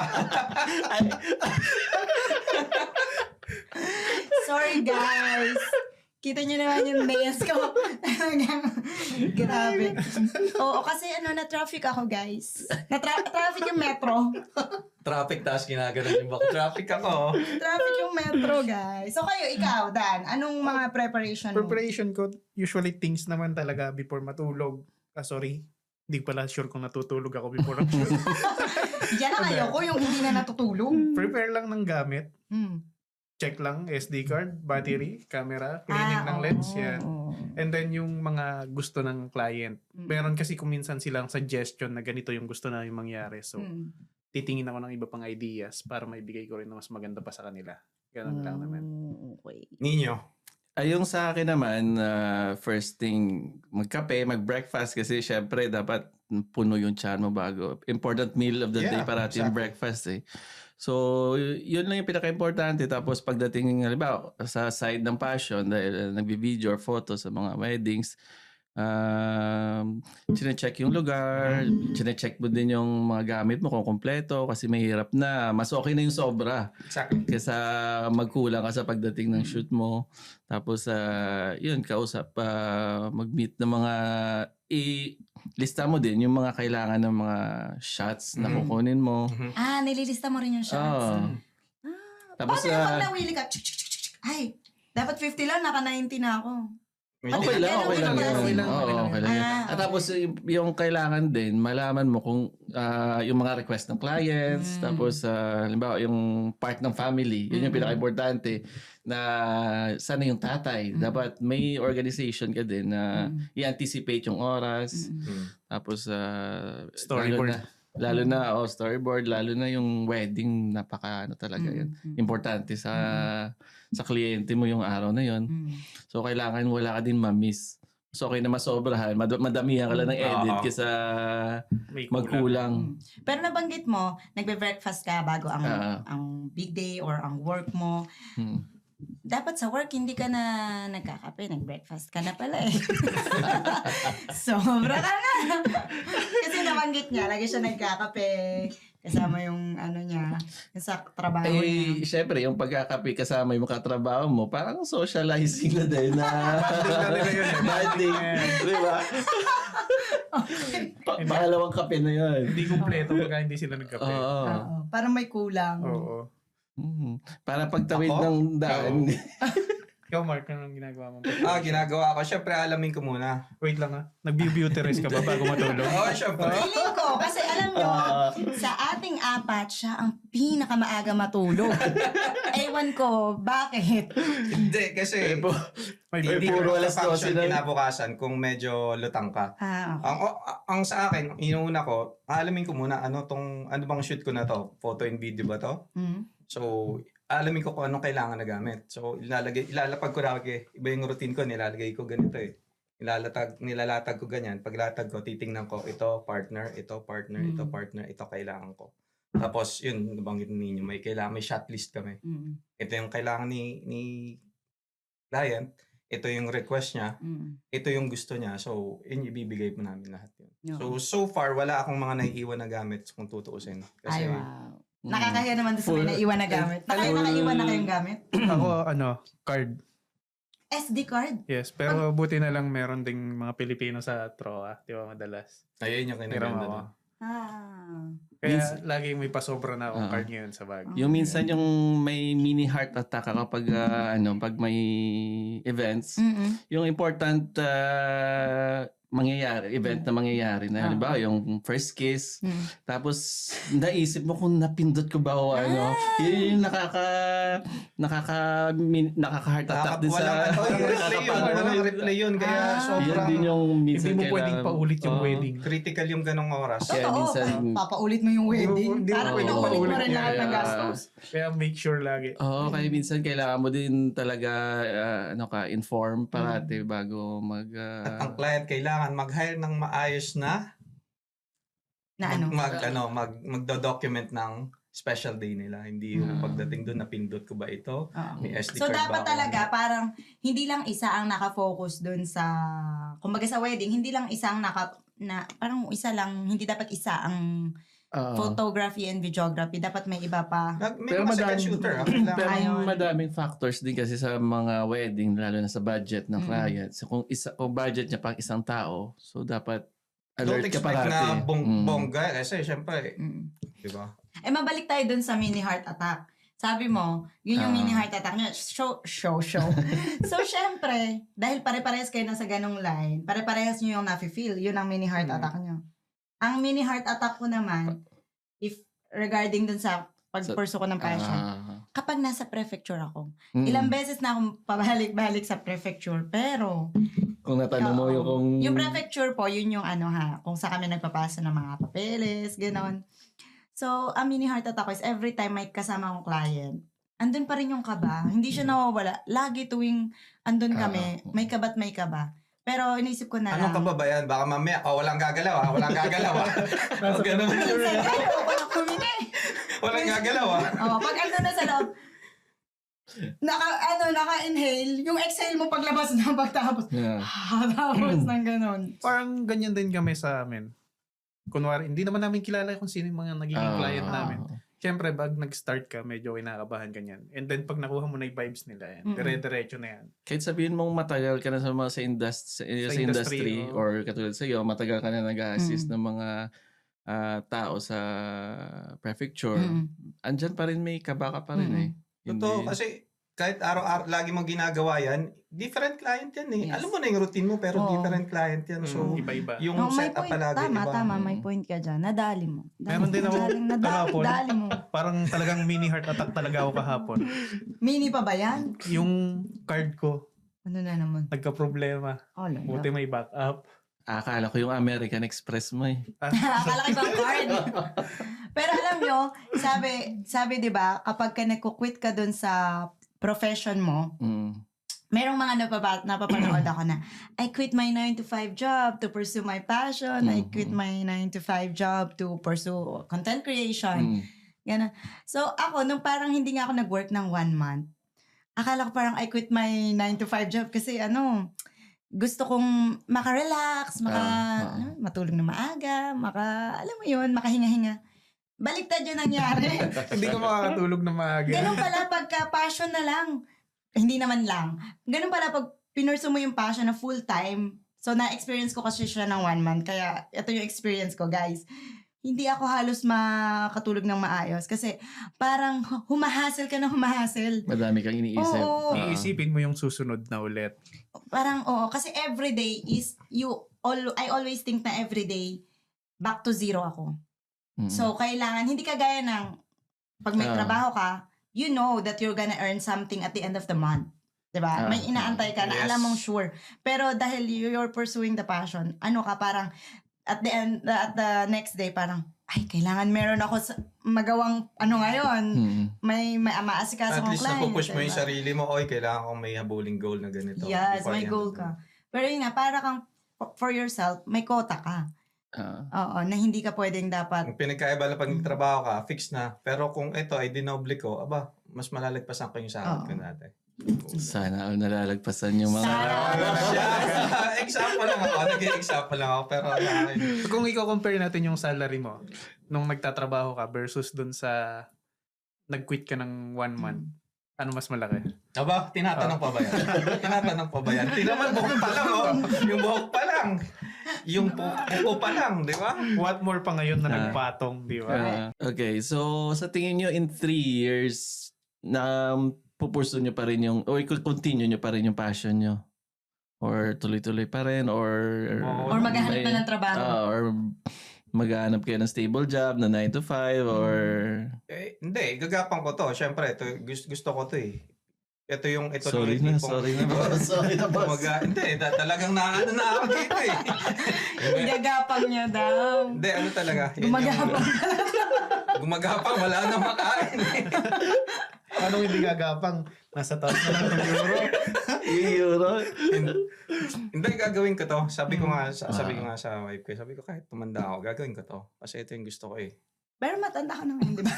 Sorry, guys. Kita niyo naman yung nails ko. Grabe. Oo, kasi na-traffic ako, guys. Na-traffic yung metro. Traffic, tapos ginaganon yung bako. Traffic ako. Traffic yung metro, guys. So kayo, ikaw, Dan, anong mga preparation mo? Preparation ko, usually things naman talaga before matulog. Sorry, hindi pala sure kung natutulog ako before matulog. Yan ang ayoko, yung hindi na natutulog. Prepare lang ng gamit. Hmm. Check lang, SD card, battery, camera, cleaning ng lens, yan. And then yung mga gusto ng client. Meron kasi kung minsan silang suggestion na ganito yung gusto na yung mangyari. So, titingin ako ng iba pang ideas para maibigay ko rin na mas maganda pa sa kanila. Ganun lang naman. Okay. Ninyo. Yung sa akin naman, first thing, magkape, mag-breakfast kasi syempre dapat puno yung tiyan mo bago. Important meal of the day parati yung breakfast eh. So, yun lang yung pinaka-importante. Tapos pagdating, halimbawa, sa side ng passion, dahil nagbi-video or photo sa mga weddings, chine-check yung lugar, chine-check mo din yung mga gamit mo kung kompleto kasi mahirap na. Mas okay na yung sobra Exactly. kaysa magkulang ka sa pagdating ng shoot mo. Tapos, yun, kausap, mag-meet ng mga, lista mo din yung mga kailangan ng mga shots na kukunin mo. Nililista mo rin yung shots. Oo. Tapos, Paano pag nawili ka? Ay, dapat 50 lang, naka 90 na ako. okay lang Okay yun. lang. Oo, okay lang yun. Ah, At tapos yung kailangan din, malaman mo kung yung mga request ng clients, tapos halimbawa yung part ng family, yun yung pinaka-importante na sana yung tatay. Dapat may organization ka din na i-anticipate yung oras. Tapos Storyboard. Lalo na storyboard, lalo na yung wedding, napaka talaga yan. Importante sa kliyente mo yung araw na yon. So kailangan wala ka din ma-miss. So okay na masobrahan, madamihan ka lang ng edit kaysa May magkulang. Pero nabanggit mo, nagbe-breakfast ka bago ang big day or ang work mo. Dapat sa work, hindi ka na nagkakape, nag-breakfast ka na pala eh. Sobra ka na. Kasi nabanggit niya, lagi siya nagkakape. Kasama yung niya, yung sa trabaho niya. Syempre, yung pagkakape kasama yung katrabaho mo, parang socializing na din na bonding. Di ba? Pangalawang kape na yun. Hindi kumpleto pagka hindi sila nagkape. Oo. Parang may kulang. Oo. Para pagtawid Ako? ng daan. Ikaw, Mark, anong ginagawa mo? Ginagawa ko. Syempre, alamin ko muna. Wait lang Nag-beauty rest ka ba bago matulog? Syempre. Feeling ko, kasi alam nyo, sa ating apat, siya ang pinakamaaga matulog. Ewan ko, bakit? Hindi, kasi May Hindi puro ka alas 12 function na. kinabukasan kung medyo lutang ka. Ah, okay. Ang sa akin, inuuna ko, alamin ko muna ano bang shoot ko na to? Photo and video ba to? Mm. So, alamin ko kung anong kailangan na gamit. So, ilalapag ko lagi. Iba yung routine ko, nilalagay ko ganito eh. Nilalatag ko ganyan. Paglatag ko, titingnan ko, ito partner, ito kailangan ko. Tapos, yun, nabanggit ninyo, may shot list kami. Mm. Ito yung kailangan ni client, ito yung request niya, Mm. ito yung gusto niya. So, yun, ibibigay po namin lahat yun. Oo. So far, wala akong mga naiiwan na gamit kung tutuusin. Kasi, Ay, wow. Nakakahiya naman doon sa Full- may naiwan na gamit. Nakaiwan na kayong gamit? Ako, card. SD card? Yes, pero buti na lang meron ding mga Pilipino sa TROA. Di ba madalas? ayun yung kinaganda Hiram ako. doon. Kaya Minsan- laging may pasobra na akong Oo. card ngayon sa bag. Yung minsan yung may mini heart attack kapag pag may events, Mm-mm. yung important event na mangyayari na halimbawa yung first kiss, Mm. tapos naisip mo kung napindot ko ba o ano, yun yung nakaka-heart attack din sa Walang replay yun. Kaya Ah. yan sobrang din yung minsan Hindi mo pwedeng paulit yung Oo. wedding. critical yung ganong oras. Kaya Totoo. minsan- Papaulit mo yung wedding. Hindi mo Parang pwedeng pinaulit mo paulit rin yan. lahat ng Kaya- gastos. Kaya make sure lagi. Oo, kaya minsan kailangan mo din talaga inform parati bago At ang client kailangan mag-hire ng maayos na Na ano? magdo-document ng special day nila. Hindi yung pagdating doon napindot ko ba ito? Oo. May SD So, card dapat ba ako? talaga, parang, hindi lang isa ang nakafocus dun sa, kumbaga sa wedding, hindi lang isa ang parang isa lang, hindi dapat isa ang photography and videography. Dapat may iba pa. May Pero mga second madami- shooter. Pero Ayun. madaming factors din kasi sa mga wedding, lalo na sa budget ng client. So kung budget niya pang isang tao, so dapat Don't alert ka expect parati. na Mm. bongga. Kasi syempre, Mm. di ba? Mabalik tayo dun sa mini heart attack. Sabi mo, yun yung mini heart attack niya. Show. So, syempre, dahil pare-parehas kayo na sa ganong line, pare-parehas nyo yung nafe-feel, yun ang mini heart attack nyo. Ang mini heart attack ko naman, if regarding dun sa pagpurso ko ng passion, kapag nasa prefecture ako, ilang beses na akong pabalik-balik sa prefecture, pero Kung natanong mo yung kung... yung prefecture po, yun yung kung saan kami nagpapasa ng mga papeles, gano'n. So, ang mini heart attack ko is every time may kasama akong client, andun pa rin yung kaba. Hindi siya nawawala. Lagi tuwing andun kami, may kaba't may kaba. Pero inisip ko na lang. Anong ka ba yan? Baka mamaya, walang gagalaw walang gagalaw Huwag ganun. Minsan, ayoko pa kumini. Walang gagalaw Pag andun na sa loob, naka-inhale, yung exhale mo paglabas na pagtapos. Yeah. Tapos ng ganun. Parang ganyan din kami sa amin. Kunwari, hindi naman namin kilala kung sino yung mga nagiging client namin. Siyempre, pag nag-start ka, medyo kinakabahan ganyan. And then, pag nakuha mo na yung vibes nila, yan, dire-diretso na yan. Kahit sabihin mong matagal ka na sa mga sa industry industry, or katulad sa iyo, matagal ka na nag-assist ng mga tao sa prefecture, andyan pa rin may kabaka pa rin eh. Totoo, kasi kahit araw-araw, lagi mong ginagawa yan, different client yan eh. Yes. Alam mo na yung routine mo, pero Oo. different client yan. So, Iba-iba. yung May setup point. palagi Tama, iba. tama. May point ka dyan. Nadali mo. Meron din ako kahapon. Nadali mo. Parang talagang mini heart attack talaga ako kahapon. Mini pa ba yan? Yung card ko, Ano na naman? nagka-problema. Oh, lala. Buti may backup. Akala ko yung American Express mo eh. Akala ko ibang card. Pero alam nyo, sabi 'di ba, kapag ka nagko-quit ka dun sa profession mo, merong mga napapanood ako na, I quit my 9-to-5 job to pursue my passion. I quit my 9-to-5 job to pursue content creation. Ganun. So ako, nung parang hindi nga ako nag-work ng 1 month, akala ko parang I quit my 9-to-5 job kasi gusto kong maka-relax, matulog na maaga, alam mo yun, makahinga-hinga. Baliktad yun nangyari. Hindi ko makakatulog na maaga. Ganun pala pagka passion na lang. Hindi naman lang. Ganun pala pag pinurso mo yung passion na full time. So na-experience ko kasi siya ng 1 month. Kaya ito yung experience ko, guys. Hindi ako halos makatulog ng maayos kasi parang humahasel ka na humahasel. Madami kang iniisip. Oo. Iisipin mo yung susunod na ulit. Parang kasi everyday is I always think na everyday back to zero ako. So kailangan hindi kagaya ng pag may trabaho ka, you know that you're gonna earn something at the end of the month. Diba? May Ah, inaantay ka na yes. alam mong sure. Pero dahil you're pursuing the passion, ano ka parang at the next day parang ay kailangan meron ako magawang ano ngayon. May maasikaso At kong least client. napupush mo yung diba? sarili mo, oy, kailangan kong may habulin goal na ganito. Yes, before may the end goal of the ka. month. Pero yun nga, para kang for yourself, may quota ka. Oo, na hindi ka pwedeng dapat. Kung pinagkaiba na pag nagtrabaho ka, fix na. Pero kung ito ay dinoble ko, aba, mas malalagpasan ko yung sahod ko Oo. dati. Sana all nalalagpasan yung mga... Example lang ako. Nag-example lang ako. Pero Kung i-compare natin yung salary mo nung nagtatrabaho ka versus dun sa nag-quit ka ng 1 month, ano mas malaki? aba, tinatanong pa ba yan? Tinatanong pa ba yan? Tinaman, buhok pa lang, oh. Yung buhok pa lang. Yung pupo pa lang, di ba? What more pa ngayon na nagpatong, di ba? Okay, so sa tingin nyo in 3 years, na pupurso nyo pa rin yung, or continue nyo pa rin yung passion nyo? Or tuloy-tuloy pa rin? Or Maghahanap na ng trabaho. or maghahanap kayo ng stable job na 9 to 5 or... Hindi, gagapang ko to. Siyempre, ito, gusto ko to eh. Ito yung Sorry na, sorry na. Sorry na, boss. Hindi, talagang naano na ako dito eh. Igagapang niya daw. Hindi, ano talaga. yun yung- Gumagapang. Gumagapang, wala na makain eh. Anong hindi gagapang? Nasa taas na lang ng euro. Euro? Hindi, gagawin ko to. Sabi ko nga sa wife ko, sabi ko kahit tumanda ako, gagawin ko to. Kasi ito yung gusto ko eh. Pero matanda ka naman, di ba?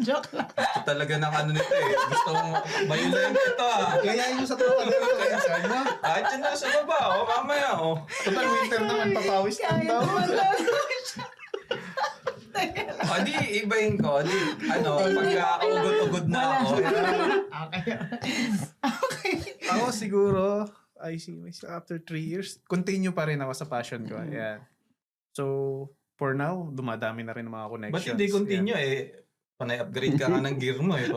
Joke lang. Ito talaga ng ano nito eh. Gusto mo, violent ito ah. Kaya yung sa tropa nito, kaya sana. Kahit yun na sa baba, oh, mamaya oh. Total winter naman, papawis lang daw. O di, ibahin ko. Di, pagka ugod-ugod na ako. Ako siguro, I see myself after 3 years, continue pa rin ako sa passion ko. Ayan. So, for now, dumadami na rin ang mga Ba't connections. hindi continue eh? Panay upgrade ka ng gear mo eh.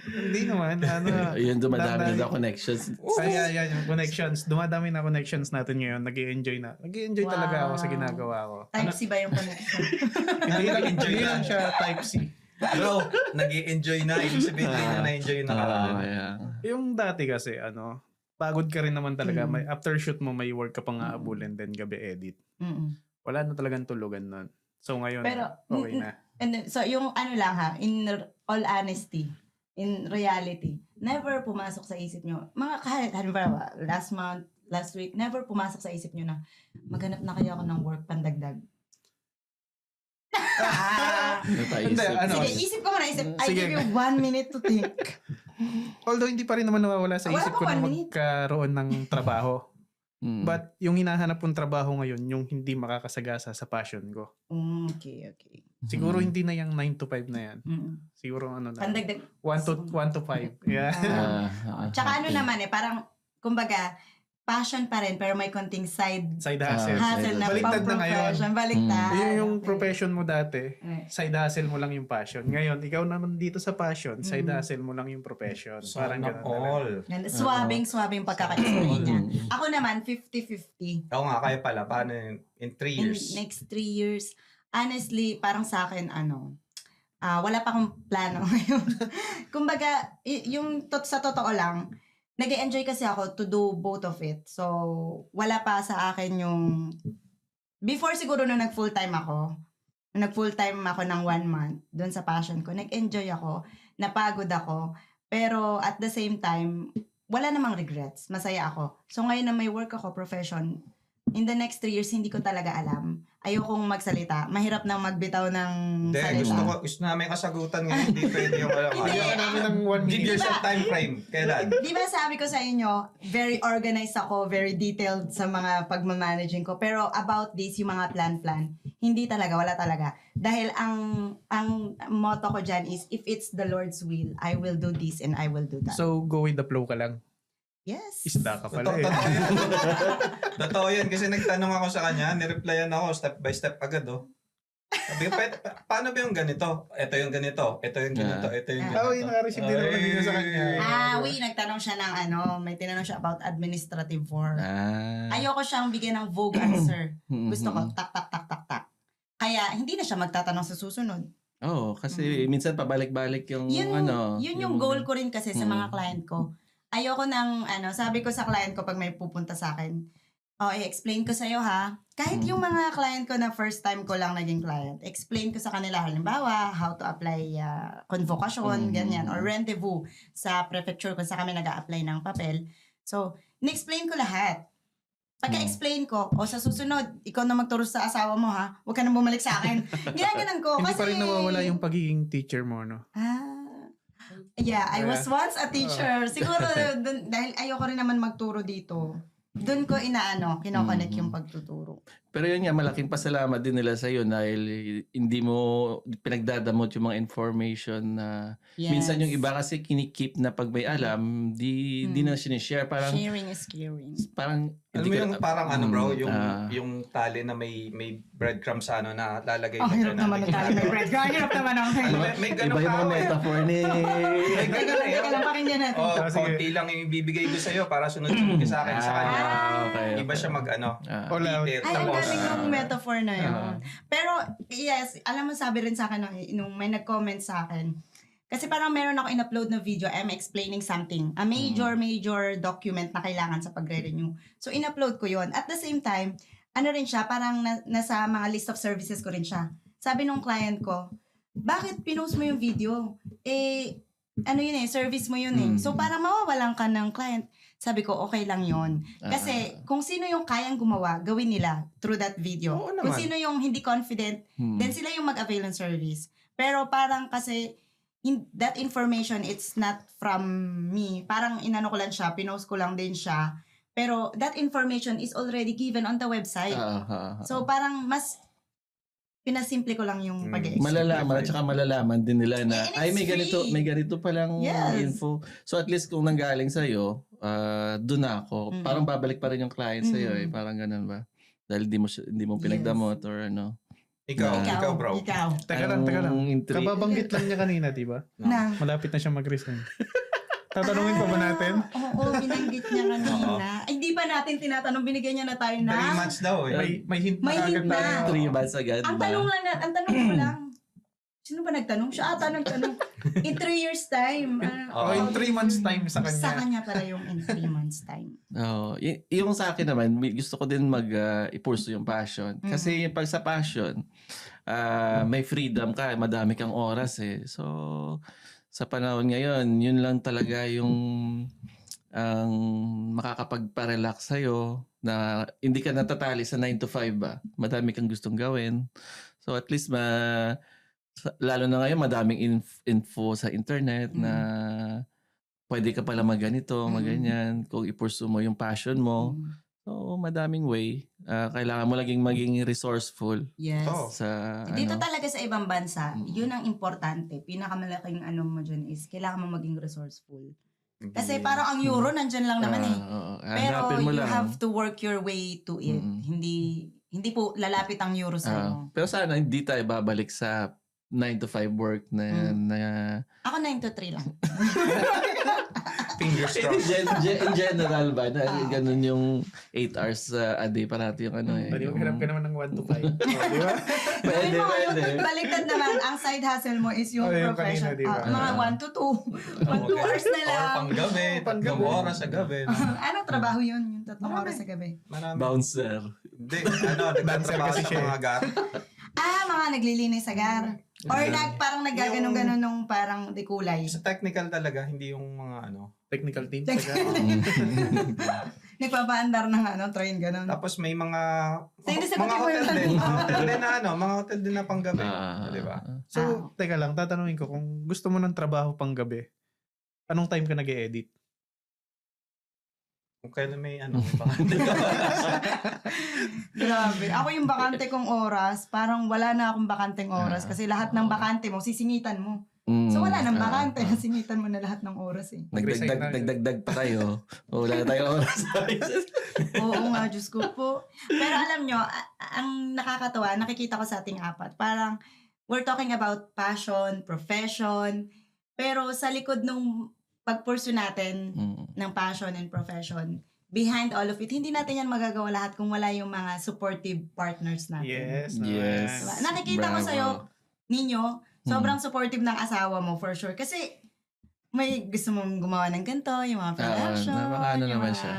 Hindi naman. Ayun, dumadami na daw connections. Ay, yung connections. Dumadami na connections natin ngayon. Nag-i-enjoy na. Nag-i-enjoy talaga ako sa ginagawa ko. Type C ba yung connection? Hindi lang siya type C. Bro, nag-i-enjoy na. Ibig sabihin na na-enjoy na nakaraan. Yeah. Yung dati kasi, pagod ka rin naman talaga. May, after shoot mo, may work ka pang aabulin, then gabi edit. Wala na talagang tulugan nun. So ngayon, Pero, okay na. And then, so yung ano lang ha, in all honesty, in reality, never pumasok sa isip nyo, mga kahit, halimbawa, last week, never pumasok sa isip nyo na maghanap na kayo ako ng work pandagdag. Hindi, Sige, isip ko muna, I Sige. give you 1 minute to think. Although hindi pa rin naman nawawala sa Wala isip pa ko na 1 minute. magkaroon ng trabaho. But yung hinahanap kong trabaho ngayon, yung hindi makakasagasa sa passion ko. Okay. Siguro hindi na yung 9 to 5 na yan. Siguro na. Pandagdag. 1 to 5. Yeah. Tsaka ano naman parang, kumbaga, passion pa rin, pero may konting side Side hustle. hustle na Baliktad na ngayon. pang-profession. Baliktad. Yung Okay. profession mo dati, side hustle mo lang yung passion. Ngayon, ikaw naman dito sa passion, side hustle mo lang yung profession. Parang Sana ganun. all. Ganda. Swabing pagkakaisuri niya. Ako naman, 50-50. Oo nga, kayo pala. Paano in 3 In years? next 3 years, honestly, parang sa akin, wala pa akong plano ngayon. Kumbaga, sa totoo lang, nag-enjoy kasi ako to do both of it. So, wala pa sa akin yung... Before siguro nung nag-full-time ako ng 1 month doon sa passion ko, nag-enjoy ako, napagod ako, pero at the same time, wala namang regrets. Masaya ako. So, ngayon na may work ako, profession, in the next 3 years, hindi ko talaga alam. Ayokong magsalita. Mahirap nang magbitaw ng Hindi, salita. gusto namin kasagutan ngayon. Hindi pwede yung alam. Hindi. Kaya namin ng 1 Give minute. yourself time frame. Kailan? Di ba sabi ko sa inyo, very organized ako, very detailed sa mga pagmamanaging ko. Pero about this, yung mga plan, hindi talaga, wala talaga. Dahil ang motto ko dyan is, if it's the Lord's will, I will do this and I will do that. So, go with the flow ka lang. Yes. Isda ka pala Totoo eh. yan. Totoo yan. Kasi nagtanong ako sa kanya, nireplyan ako step by step agad Sabi ko, paano ba yung ganito? Ito yung ganito. Ito yung ganito. Ito yung ganito. Oo, yung naka-receive din naman dito sa kanya. Nagtanong siya ng may tinanong siya about administrative work. Ah. Ayoko siyang bigyan ng vague answer. Gusto ko, tak. Kaya, hindi na siya magtatanong sa susunod. Oo, kasi minsan pabalik-balik yung Yun, ano. yun yung goal ko rin kasi sa mga Mm. client ko. Ayoko ng, sabi ko sa client ko pag may pupunta sa akin, i-explain ko sa'yo ha. Kahit yung mga client ko na first time ko lang naging client, explain ko sa kanila, halimbawa, how to apply convocation, ganyan, or rendezvous sa prefecture kung sa kami nag-a-apply ng papel. So, ni-explain ko lahat. Pagka-explain ko, sa susunod, ikaw na magturo sa asawa mo ha, huwag ka nang bumalik sa akin. Ginaganon ko. Hindi kasi, pa rin nawawala yung pagiging teacher mo, no? Yeah, I was once a teacher. Siguro, dahil ayoko rin naman magturo dito, doon ko kinoconnect yung pagtuturo. Pero yun nga, malaking pasalamat din nila sa'yo dahil hindi mo pinagdadamot yung mga information na minsan yung iba kasi kinikip na pag may alam, di na sinishare. Parang, Sharing is caring. parang, Alam mo yung parang ano bro, ah. yung tali na may breadcrumbs sa ano na lalagay Ang ka hirap dyan naman ng tali may bread. Ang hirap naman ang Ano, may iba ganun yung mga ka metaphor ni... May ganun eh. Teka lang, pakinggan natin. Oh, Ah, sige. konti lang yung ibibigay ko sa'yo para sunod-sunod ka sa akin sa kanya. okay. Iba siya mag-ano. Wala. detail. Ay, ang Tapos, galing yung metaphor na yun. Ah. Pero, yes, alam mo sabi rin sa akin nung may nag-comment sa akin, kasi parang meron ako in-upload na video, I'm explaining something, a major document na kailangan sa pagre-renew. So, in-upload ko yon. At the same time, ano rin siya, parang nasa mga list of services ko rin siya. Sabi nung client ko, bakit pinost mo yung video? Ano yun service mo yun So, parang mawawalan ka ng client. Sabi ko, okay lang yon. Kasi, kung sino yung kayang gumawa, gawin nila through that video. Oo Kung naman. sino yung hindi confident, then sila yung mag-avail ng service. Pero parang kasi, that information, it's not from me. Parang inano ko lang siya, pinost ko lang din siya. Pero that information is already given on the website. So parang mas pinasimple ko lang yung pag-explain. Malalaman at saka malalaman din nila na And it's ay free. may ganito palang Yes. info. So at least kung nanggaling sa iyo, doon ako. Parang babalik pa rin yung client sa iyo parang ganun ba? Dahil hindi mo pinagdamot or ano. ikaw bro. Ikaw. Teka lang. Anong Kababanggit lang niya kanina, di ba? Na. Malapit na siya mag-resign. Tatanungin pa ba natin? Oo, binanggit niya kanina. Ay, di pa natin tinatanong, binigyan niya na tayo 3 na. months daw eh. May hint May na agad hint na. tayo. 3 months agad Ang ba? tanong ko lang, sino ba nagtanong? Siya ata nagtanong. In 3 years time. In 3 months time sa kanya. Sa kanya pala yung in 3 months time. Oo. Yung sa akin naman, gusto ko din i-pursue yung passion. Kasi pag sa passion, may freedom ka, madami kang oras eh. So, sa panahon ngayon, yun lang talaga yung ang makakapagpa-relax sa'yo na hindi ka natatali sa 9 to 5 ba. Madami kang gustong gawin. So, at least lalo na ngayon, madaming info sa internet na pwede ka pala maganito, maganyan. Kung i-pursue mo yung passion mo. So, madaming way. Kailangan mo maging resourceful. Yes. Oo. Sa Dito talaga sa ibang bansa, yun ang importante. Pinakamalaking mo dyan is kailangan mo maging resourceful. Kasi parang ang euro nandyan lang naman eh. Pero hanapin mo you lang. have to work your way to it. Hindi po lalapit ang euro sa'yo. Pero sana hindi tayo babalik sa 9 to 5 work na Ako 9 to 3 lang. Fingers crossed. in general ba na ganun yung 8 hours a day parati yung ano eh. Pwede maghirap ka naman ng 1 to 5. Di ba? Gawin mo pwede. baliktad naman, ang side hustle mo is yung Yung profession. kanina, di ba? Mga 1 to 2. 1 2 hours na Or lang. panggabi, Panggabi. 3 oras sa gabi. Anong trabaho yun? Yung 3 oras sa gabi. Marami. Bouncer. Hindi, nagtatrabaho kasi sa siya eh. mga gar. Mga naglilinis sa gar. Or parang naggaganon-ganon nung parang dekulay. Sa technical talaga, hindi yung mga ano. Technical team. Nagpapaandar ng train ganon. Tapos may mga So, hindi sa mga pati mo hotel yun. din. Mga hotel din na mga hotel din na panggabi. Di ba? So, teka lang, tatanungin ko, kung gusto mo ng trabaho pang gabi, anong time ka nag-e-edit? Kung kailan may bakante ka. Grabe. Ako yung bakante kong oras, parang wala na akong bakanteng oras kasi lahat ng bakante mo, sisingitan mo. So wala nang bakante, nasingitan mo na lahat ng oras eh. Nagdagdag pa tayo. Wala na tayong oras. Oo nga, Diyos ko po. Pero alam nyo, ang nakakatawa, nakikita ko sa ating apat, parang we're talking about passion, profession, pero sa likod nung pag-pursue natin ng passion and profession, behind all of it, hindi natin yan magagawa lahat kung wala yung mga supportive partners natin. Yes. Yes. Diba? Nakikita ko Bravo. sa'yo, ninyo, Sobrang supportive ng asawa mo for sure. Kasi may gusto mong gumawa ng ganito, yung mga production, napakaano yung naman mga siya.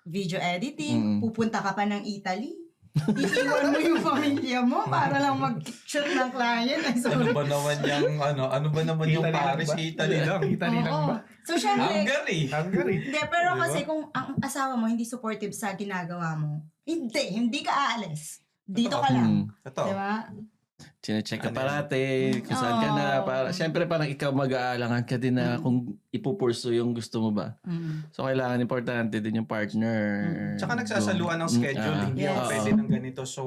video editing, Mm. pupunta ka pa ng Italy. Iiwan mo yung pamilya mo para lang mag-shoot ng client. Ay, Ano sorry. ba naman yung ano ba naman yung Italy lang Paris, ba? Italy lang. Italy lang Oo. ba? So, syempre, Hungary. Hungary. hindi, pero Diba? kasi kung ang asawa mo hindi supportive sa ginagawa mo, hindi ka aalis. Dito ka lang. Totoo. Diba? Chine-check ka Ano parate, kung saan ka na. Oo. Siyempre parang ikaw mag-aalangan ka din na kung ipupurso yung gusto mo ba. So kailangan importante din yung partner. Tsaka nagsasaluan ng schedule. Hindi Yes. ako pwede ng ganito. So,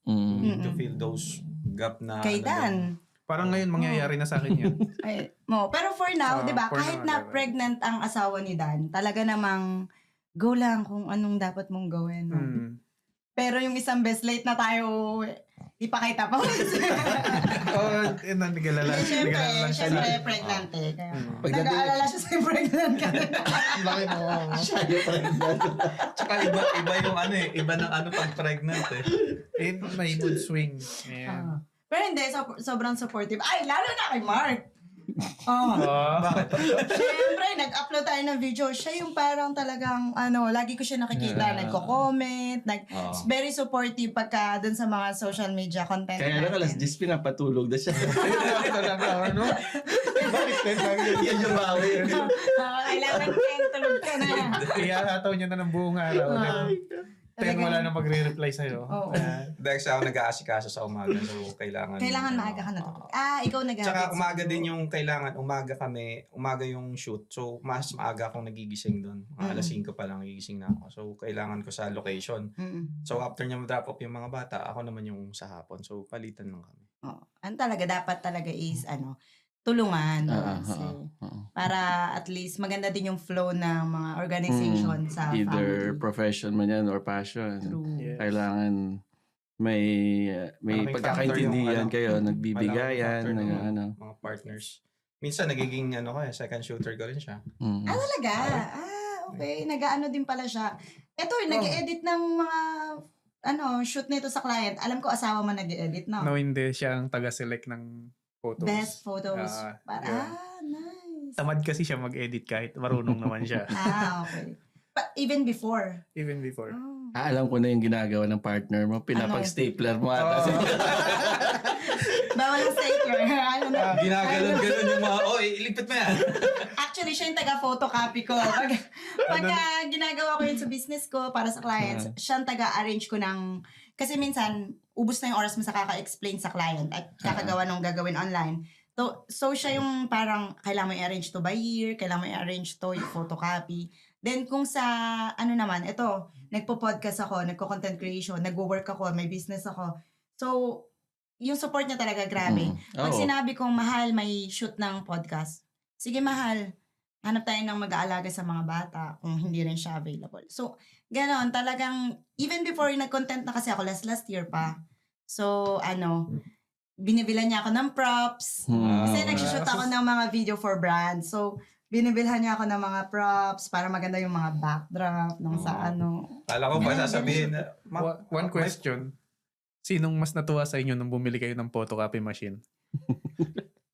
you need to fill those gap na... Kay Dan. Parang ngayon mangyayari na sa akin yan. Ay, pero for now, Ah, 'di ba, for kahit now, na diba? pregnant ang asawa ni Dan, talaga namang go lang kung anong dapat mong gawin. No? Pero yung isang best late na tayo, ipakita pa. Naggalala. Siyempre, lang siya. siyempre, pregnant eh. Kaya, Pagdating- nag-aalala siya sa pregnant ka na. Laki mo. Siya yung pregnant. Tsaka iba yung ano eh. Iba ng ano pag pregnant eh. May mood swing. Ayan. Pero hindi, sobrang supportive. Ay, lalo na kay Mark. Oh. Bakit? Siyempre, nag-upload tayo ng video. Siya yung parang talagang, lagi ko siya nakikita. Nagko-comment. Very supportive pagka dun sa mga social media content. Kaya lang alas natin. 10 pinapatulog na siya. Talaga, ano? Bakit? Yan yung bawi. Kailangan kayong tulog ka na. Iyaataw niya na ng buong araw. Then wala na magre-reply sa'yo. Oo. Dahil sa ako nag-aasikaso sa umaga. So, Kailangan maaga ka na tulog. Ikaw nag Tsaka umaga din yung kailangan. Umaga yung shoot. So, mas maaga akong nagigising doon. Alas 5 pa lang nagigising na ako. So, kailangan ko sa location. So, after niya ma-drop off yung mga bata, ako naman yung sa hapon. So, palitan lang kami. Ang dapat talaga is, tulungan. Kasi, para at least maganda din yung flow ng mga organization sa Either family. profession man yan or passion. True. Yes. Kailangan may Malaking pagkakaintindihan factor yung, kayo, nagbibigayan, malaking factor ng ano. mga partners. Minsan, nagiging second shooter ko rin siya. Talaga? Okay. Nag-ano din pala siya. Ito, nag-edit ng mga shoot nito sa client. Alam ko asawa mo nag-edit, no? No, hindi. Siya ang taga-select ng photos. Best photos. Yeah. Nice. Tamad kasi siya mag-edit kahit marunong naman siya. Okay. But even before. Even before. Alam ko na yung ginagawa ng partner mo. Pinapag-stapler mo ata. Bawal ang stapler. Ginaganon-ganon yung mga, iligpit mo yan. Actually, siya yung taga-photocopy ko. Pagka ginagawa ko yun sa business ko para sa clients, siya yung taga-arrange ko ng... Kasi minsan, ubus na yung oras mo sa kaka-explain sa client at kakagawa ng gagawin online. So siya yung parang kailangan mo i-arrange to by year, kailangan mo i-arrange to yung photocopy. Then kung sa, naman, ito, nagpo-podcast ako, nagko-content creation, nagwo-work ako, may business ako. So, yung support niya talaga grabe. Pag sinabi kong mahal, may shoot ng podcast, sige mahal, hanap tayo ng mag-aalaga sa mga bata kung hindi rin siya available. So, ganon, talagang, even before nag-content na kasi ako, last year pa. So, binibilan niya ako ng props. Kasi nagsushoot ako ng mga video for brands. So, binibilhan niya ako ng mga props para maganda yung mga backdrop ng sa Kala ko ba sasabihin na, One question. Sinong mas natuwa sa inyo nung bumili kayo ng photocopy machine?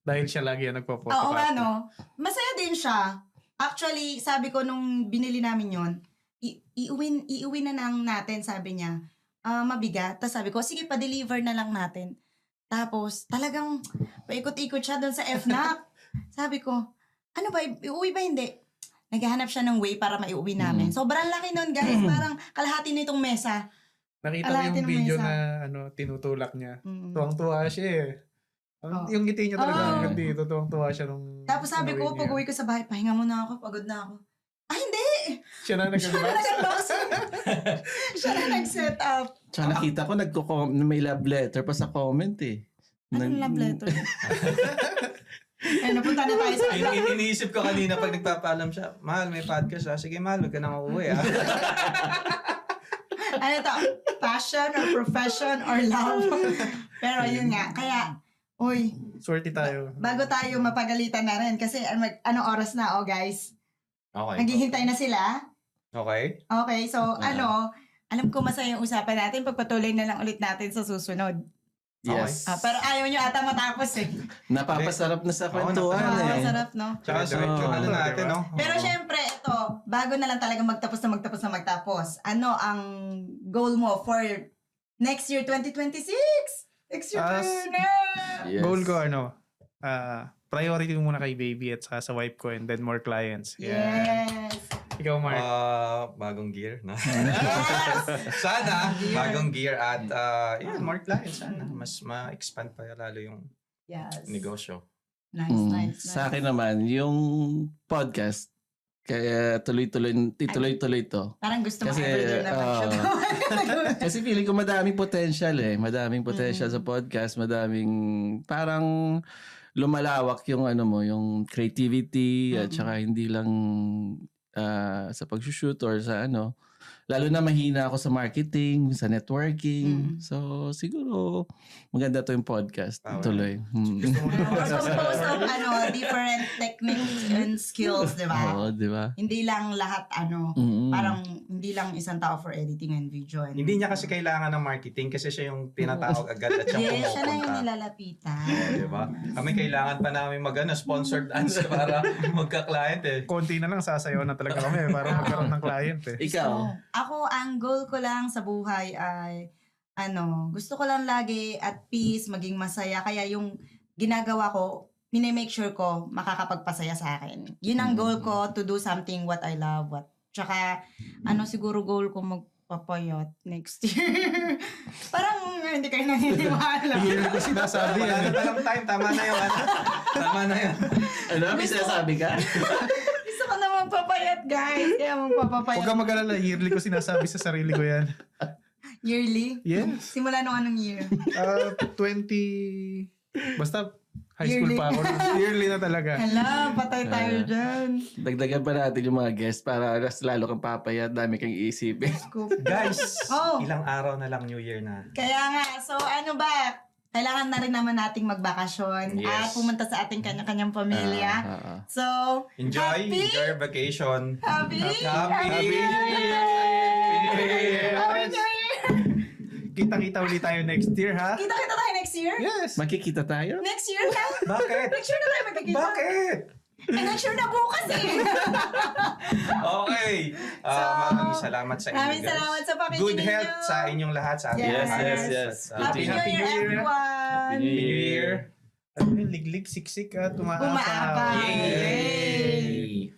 Dahil siya lagi ang nagpo-photocopy. Oo, masaya din siya. Actually, sabi ko nung binili namin yon, iuwi na lang natin, sabi niya. Mabigat. Tapos sabi ko, sige, pa-deliver na lang natin. Tapos, talagang paikot-ikot siya doon sa FNAC. Sabi ko, ano ba, iuwi ba hindi? Naghahanap siya ng way para maiuwi namin. Sobrang laki nun, guys. Parang kalahati nitong mesa. Nakita ko yung video na tinutulak niya. Tuwang-tuwa siya eh. Yung ngiti niya talaga hanggang dito. Tuwang-tuwa siya nung... Tapos sabi ko, pag uwi ko sa bahay, pahinga muna ako, pagod na ako. Hindi! Siya na Siya na nag-box. Siya na nag-set up. Tsaka nakita ko may love letter pa sa comment eh. Anong love letter? Napunta na tayo sa iniisip ko kanina pag nagpapaalam siya, mahal, may podcast ha. Sige, mahal, huwag ka nang uuwi ha. Ano to? Passion or profession or love? Pero yun nga. Kaya, Swerte tayo. bago tayo mapagalitan na rin, kasi anong oras na, guys? Okay. Naghihintay na sila? Okay. Okay, so alam ko masaya yung usapan natin. Pagpatuloy na lang ulit natin sa susunod. Yes. Pero ayaw nyo ata matapos eh. Napapasarap na sa kwentuhan napasarap. eh. Masarap, no? Tsaka So, diretso ano diba? natin, no? Pero Oo. syempre, ito, bago na lang talaga magtapos. Ano ang goal mo for next year, 2026? Next year Ah, na! Yes. Goal ko priority muna kay baby at saka sa wife ko and then more clients. Yeah. Yes! Ikaw, Mark. Bagong gear na. Yes! Sana, Gear. bagong gear at more clients. Sana, mas ma-expand pa lalo yung Yes. negosyo. Nice, Mm. nice. Sa akin naman, yung podcast, kaya tituloy-tuloy to. Parang gusto mo Kasi, everyday na mag-shoot. Kasi feeling ko madaming potential eh. Madaming potential sa podcast. Madaming parang lumalawak yung yung creativity at saka hindi lang sa pag-shoot or sa lalo na mahina ako sa marketing, sa networking. So siguro maganda to yung podcast. Power. Tuloy. Gusto mo Composed of different techniques and skills, di ba? Oo, di ba? Hindi lang lahat Mm-mm. parang hindi lang isang tao for editing and video. And Hindi niya kasi kailangan ng marketing kasi siya yung tinatawag agad at siya yes, siya na yung pumupunta. nilalapitan. Diba? Kami kailangan pa namin sponsored ads para magka-client eh. Konti na lang sasayaw na talaga kami para magkaroon ng client eh. Ikaw? Ako, ang goal ko lang sa buhay ay gusto ko lang lagi at peace, maging masaya. Kaya yung ginagawa ko, minimake sure ko makakapagpasaya sa akin. Yun ang goal ko, to do something what I love. Tsaka, siguro goal ko magpapayat next year. Parang hindi kayo naniniwala. Hindi ko sinasabi Wala yan. na talang time, tama na yun. Tama na yun. Ano? May sinasabi ka? Gusto ko na magpapayat, guys. Kaya magpapapayat. Huwag kang mag-alala, yearly ko sinasabi sa sarili ko yan. Yearly? Yes. Simula nung anong year? 20... Basta high school Yearly. pa ako. Yearly na talaga. Hala, patay tayo dyan. Dagdagan pa natin yung mga guests para mas lalo kang papaya at dami kang iisipin. Guys, Oh. ilang araw na lang New Year na. Kaya nga, so ano ba? Kailangan na rin naman nating magbakasyon Yes. at pumunta sa ating kanya-kanyang pamilya. So, Enjoy Happy? your vacation. happy! Happy New Year! Happy New Year! Kita-kita ulit tayo next year, ha? Kita-kita tayo next year? Yes. Makikita tayo? Next year na? Bakit? Next year na tayo magkikita? Bakit? Next year na bukas eh! Okay. Maraming salamat sa inyo, Maraming guys. salamat sa pakikinig Good health nyo. sa inyong lahat, sa ating Yes, lahat. yes. Happy New Happy Year, New Year. everyone! Happy New New Year. Ano yun, liglig, siksik, at umaapa. Umaapa. Yay!